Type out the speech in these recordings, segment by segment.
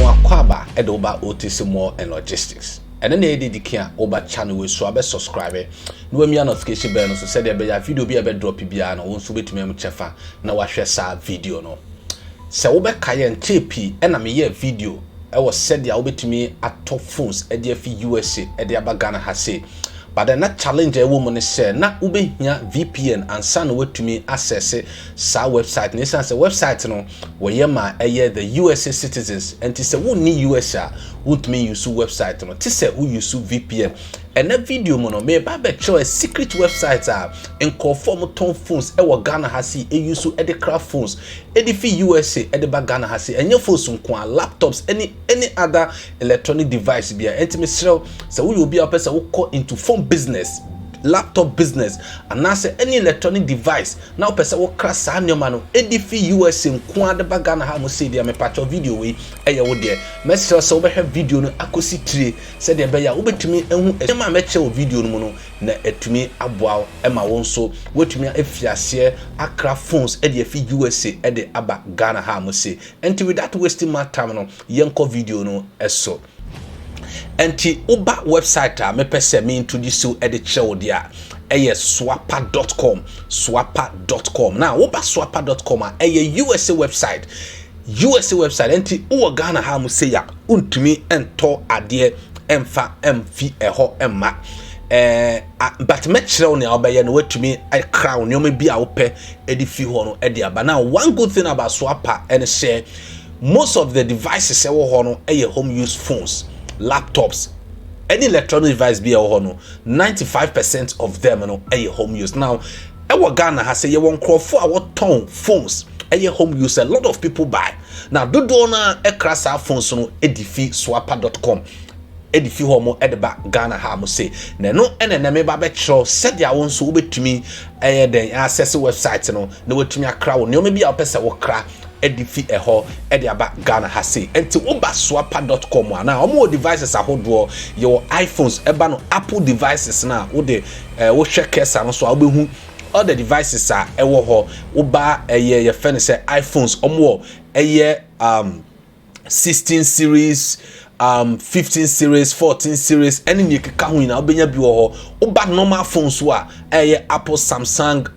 more kwaba edoba OTC more and logistics. And then they can over channel with so I subscribe. No me notification bell so said there video be a drop bia no won so betumi am chefa na wa hwe sa video no. Se wo be kaye nchepi e na me ye video e was said there wo betumi atop phones e dey fi USA e dey abagana ha say. But then that challenge a woman say na ubehia VPN and san wetumi access sa website. Nisan say website no we ma the USA citizens and say who ni USA would me use website no. Say who use VPN. And that video mono me ba be show a secret website in conform ton phones e wa Ghana ha si e use e de craft phones e de fi USA e de ba Ghana ha si enye phones nko laptops any other electronic device bia entime sell say we obi a person who call into phone business, laptop business, and now say any electronic device now person will crash sa nyoma no edifi USA nko ade ba Ghana ha mo say dia me patch video we eye wo de message so be video no akosi tire say de be ya wo betumi ehu e ma me che video no no na etumi aboa e ma won so wetumi afiase akra phones e de fi USA e de aba Ghana ha mo say and without wasting my time no yenko video no eso. Enti uba website me pese me introduce you at the show there. Swapper.com. Swapper.com. Now uba swapper.com USA website. USA website enti uwa Ghana ha mu say ya untumi ento ade emfa emfi eho emma. But me chere ne obeye no watumi I crown nyoma bi a wo pe edifi ho no ede aba. Now one good thing about Swapper and share most of the devices e wo ho no home use phones, laptops, any electronic device be a hono 95% of them no home use. Now ewa Ghana has say you won crop for our ton phones home use. A lot of people buy now do na crasa phones no edifi swapper.com edifi homo edeba Ghana ha mo say na no ene na me ba be chro said ya won so obetumi den access website no na wetumi akra wo ne o me bi a pese wo kra edifi eho ediaba Ghana ha say enti uba swapper.com na omo devices ahodo your iPhones eba no Apple devices na wo de wo hwe kesa no so obehu all the devices are ewo ho uba ye fe say iPhones omo 16 series 15 series 14 series any ni keka hu na obenya bi wo ho uba normal phones wa Apple, Samsung,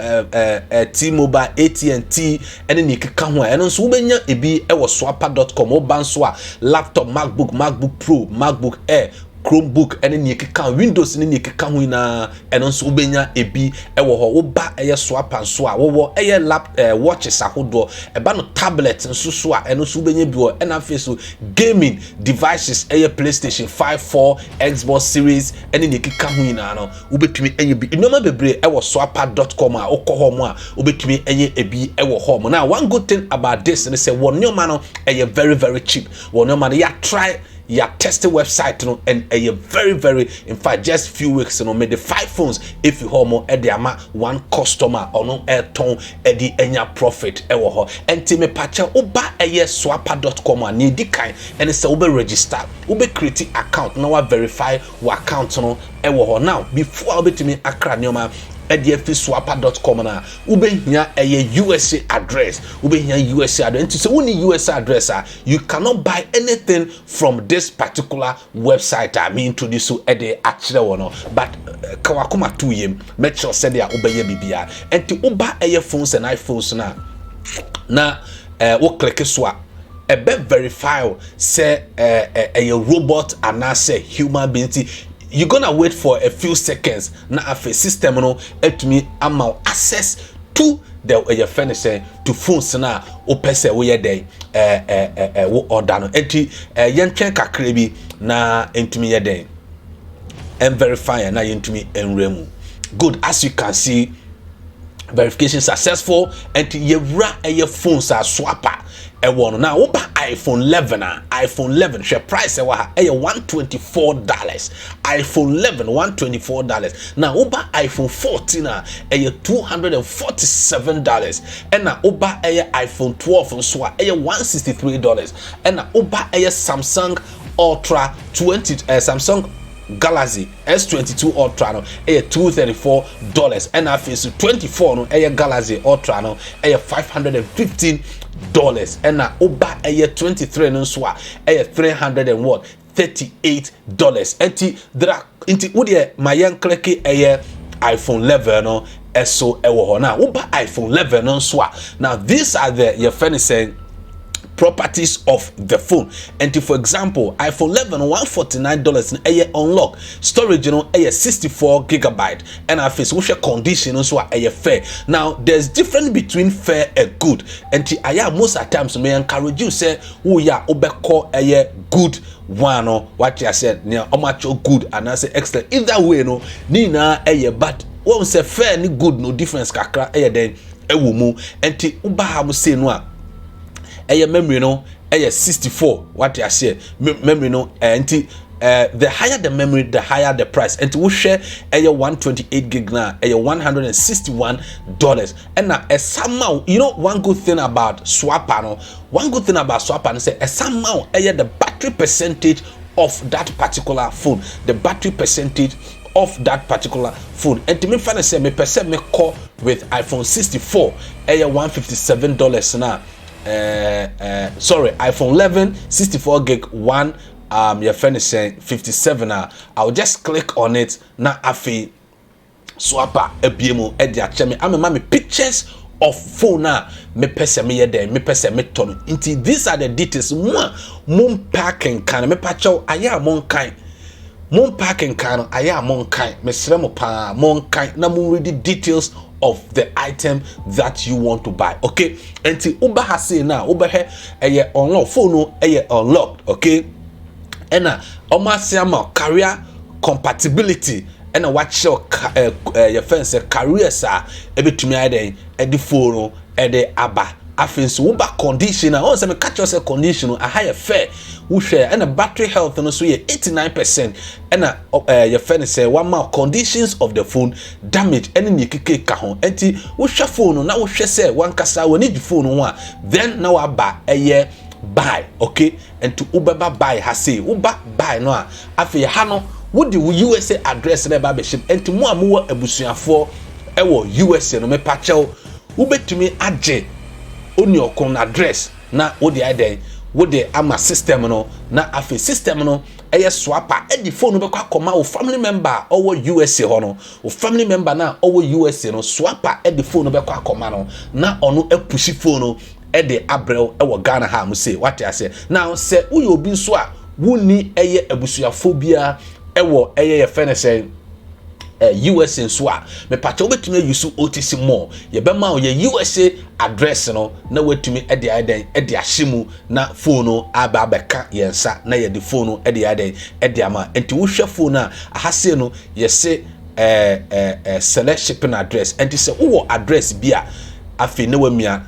T-Mobile, AT&T any ni keka hu eno so ubenya ebi ewo swapper.com oba so a laptop, MacBook Pro, MacBook Air, Chromebook any ni keka Windows ni keka hu na eno so ubenya ebi ewo ho uba Swapper so a wo watches ahodo eba no tablet nso so a eno so ubenya bi wo ena face gaming devices PlayStation 5, 4, Xbox Series any ni keka hu na no ubetumi enye bi inoma bebre ewo swapper.com a okoho mo a ubetumi enye ebi ewo ho. Now one good thing about this is say one nyoma no very very cheap. One nyoma no ya try ya test the website no and very in fact just few weeks no made the 5 phones if you homo e de ama one customer or no ton e di enya profit e wo ho enti me pacha uba swapper.com ani di kan and say ube register ube create account now verify your account no e wo ho. Now before obetimi akra nyoma edf swapper.com na ubehia USA address USA address. So when USA address you cannot buy anything from this particular website I mean to this so ede actually one but kawakuma 2 yem make sure say dia ubeye bibia enti uba phones and iPhones na wo click so ebe verify say a robot and say human being. You're gonna wait for a few seconds. Now, if a system no help me amount access to the furniture to phones na o pese we dey wo order no enti yentwen kakra bi na entumi ye den and verify na yentumi enremu. Good, as you can see, verification successful and yewra phones are swapper one. Now oba iPhone 11 share price $124. iPhone 11 $124. Now oba iPhone 14 $247. and now oba iPhone 12 so $163. and now oba Samsung Ultra 20 Samsung Galaxy S22 Ultra no $234 and after 24 no Galaxy Ultra no $515 and na oba eye 23 no so a eye $338. Enti wo de my young click eye iPhone 11 no eso ewo ho na oba iPhone 11 no so a. Now these are the your friend is saying properties of the phone. And for example, iPhone 11 $149 and unlock storage, 64 gigabyte, and I face which condition also fair. Now there's difference between fair and good, and most of the times may encourage you say oh yeah obeko a good one or what I said near omacho good and I say excellent either way no nina but won't say fair ni good no difference kakra then ewumu enti uba have say no memory no 64 what I say memory no the higher the memory the higher the price and we share 128 gig now $161 and now somehow one good thing about swapper is say somehow the battery percentage of that particular phone and to me find say me percent me call with iPhone 64 $157 now sorry, iPhone 11 64 gig one your friend is saying 57 I'll just click on it na afi swapper ebiemu e dia cheme amema me pictures of phone me pese me yede me pese me ton nti these are the details mon packing kan me pacho aya mon kan mon packing kan aya mon kan me sre mo pa mon kan na mon read the details of the item that you want to buy. Okay, until uba has say now uba he unlock phone unlocked. Okay, and almost career compatibility and watch your friend say career sir ebetumi ade the phone the aba afin so uba condition on say me catch yourself condition a higher fair we share and a battery health no so 89% and your friend say one more conditions of the phone damage any nikike ka ho enti we share phone na we share say one kasa we need the phone one then now aba buy. Okay, and to ubaba buy has say uba buy no afi ha no wo the USA address na ba be ship enti mo amuwa abusuafo ewo USA no me pachew ubetumi age oni okon address na wo the iden wo the ama system no na afi system no swapper the phone be kwa koma o family member owo USA ho no o family member na owo USA no swapper the phone be kwa koma no na ono apushi phone no the abrel ewo Ghana ha mu say what I say now say uyo obi nso a woni abusuafo bia ewo ye fene say US nso a me pacha obetumi use OTC more ye be ma ye USA address no na wetumi e de ahyimu na phone no aba beka yensa na ye de phone no e de ama enti wo hwe phone a ahase no ye say select shipping address enti say wo address bia afi na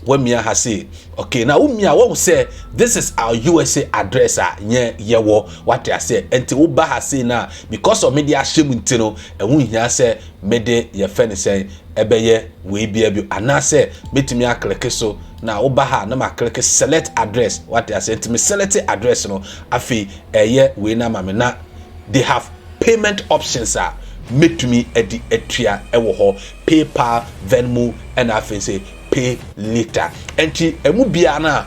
wamia has say okay now umia won say this is our USA address yewo what I say enti wo ba has say na because of media shame ntino ehun hia say mede ye fene say ebeye we bia bi ana say metimi akleke so na wo ba ha na ma click select address what I say enti me select address no afi we na mame na they have payment options metumi edi etua ewo ho PayPal, Venmo and afi say pay later enti emu bia na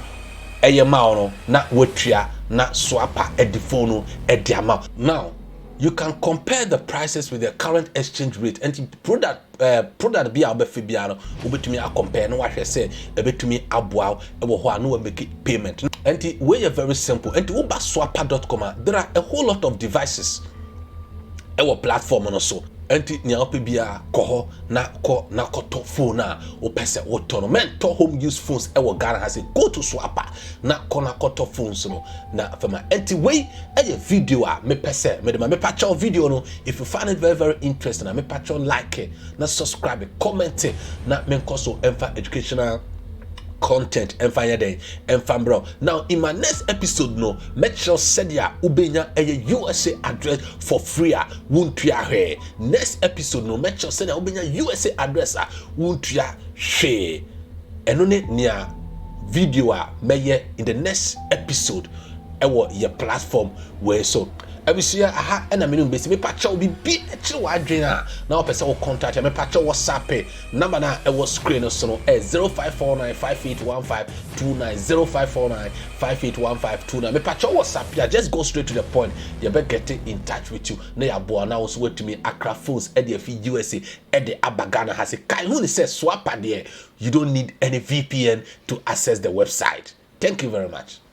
ma no na watua na swapper the phone no the amount. Now you can compare the prices with the current exchange rate and product bia obefi bia no obetumi a compare no wahwe say ebetumi aboa ewo ho a no make payment enti we are very simple enti wo ba swapper.com there are a whole lot of devices ewo platform no so enti nya ope bia koho na koto phone a opese woto no mentor home use phones ewo Ghana has go to swapper na koto phones no na fama enti we video a me pese me de me patch video no if you find it very very interesting na me patch like it na subscribe it, comment it na me nkoso emfa educational content and fire day and fam bro. Now in my next episode no make sure said ya ubenya a USA address for free won't ya next episode no make sure said ya ubenya USA address won't ya share and on it near video meye in the next episode ewo your platform where so Abusua aha na menum besi me pacha obi bi ekire wadwen na opese wo contact me pacha WhatsApp number na e wo screen no so no 0549581529 0549581529 me pacha WhatsApp ya just go straight to the point. You better get in touch with you na ya bo na wo so wetumi Accra phones e de fi USA e de abagana has kai hu ni say swap there. You don't need any VPN to access the website. Thank you very much.